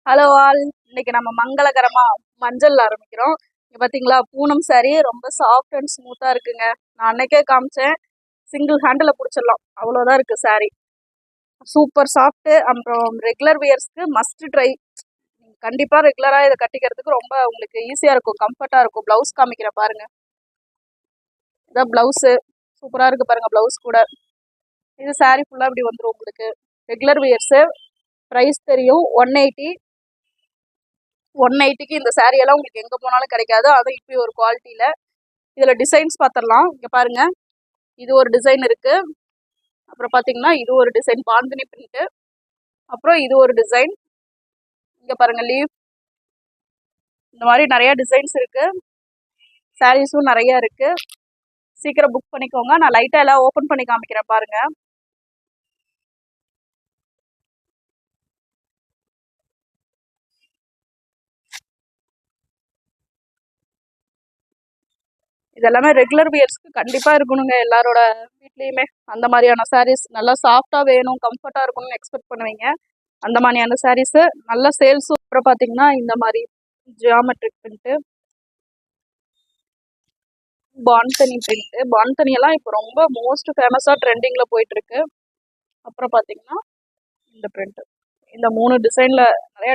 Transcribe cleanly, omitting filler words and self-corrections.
Hello all, இன்னைக்கு நம்ம மங்களகரமா மஞ்சள் ஆரம்பிக்கிறோம். இங்க பாத்தீங்களா, பூனம் saree ரொம்ப சாஃப்ட் அண்ட் ஸ்மூத்தா இருக்குங்க. நான் அன்னைக்கே காமிச்சேன், சிங்கிள் ஹேண்டில் பிடிச்சிடலாம், அவ்வளோதான் இருக்கு saree. Super soft. அப்புறம் ரெகுலர் வியர்ஸ்க்கு மஸ்ட் ட்ரை. கண்டிப்பா ரெகுலரா இதை கட்டிக்கிறதுக்கு ரொம்ப உங்களுக்கு ஈஸியா இருக்கும், கம்ஃபர்ட்டா இருக்கும். பிளவுஸ் காமிக்கிறேன் பாருங்க, இதான் பிளவுஸ். சூப்பரா இருக்கு பாருங்க பிளவுஸ் கூட. இது saree ஃபுல்லா இப்படி வந்துடும் உங்களுக்கு. ரெகுலர் வியர்ஸ் ப்ரைஸ் தெரியும், 180. 180க்கு இந்த saree எல்லாம் உங்களுக்கு எங்க போனாலும் கிடைக்காது. அதுவும் இப்படி ஒரு குவாலிட்டியில. இதுல டிசைன்ஸ் பார்த்துடலாம். இங்க பாருங்க, இது ஒரு டிசைன் இருக்கு. அப்புறம் பாத்தீங்கன்னா இது ஒரு டிசைன் பாந்தினி பிரிண்ட். அப்புறம் இது ஒரு டிசைன். இங்க பாருங்க லீவ். இந்த மாதிரி நிறைய டிசைன்ஸ் இருக்கு. சாரீஸும் நிறைய இருக்கு. சீக்கிரம் புக் பண்ணிக்கோங்க. நான் லைட்டா எல்லாம் ஓபன் பண்ணி காமிக்கிறேன் பாருங்க. இதெல்லாமே ரெகுலர் வியர்ஸ்க்கு கண்டிப்பா இருக்கணுங்க, எல்லாரோட வீட்லயுமே. அந்த மாதிரியான சாரீஸ் நல்லா சாஃப்டா வேணும், கம்ஃபர்ட்டா இருக்கணும்னு எக்ஸ்பெக்ட் பண்ணுவீங்க. அந்த மாதிரியான சாரீஸ் நல்ல சேல்ஸும். அப்புறம் பாத்தீங்கன்னா இந்த மாதிரி ஜியாமெட்ரிக் பிரிண்ட், பான்தனி பிரிண்ட். பான்தனி எல்லாம் இப்போ ரொம்ப மோஸ்ட் ஃபேமஸா ட்ரெண்டிங்ல போயிட்டு இருக்கு. அப்புறம் பாத்தீங்கன்னா இந்த பிரிண்ட், இந்த 3 டிசைன்ல நிறைய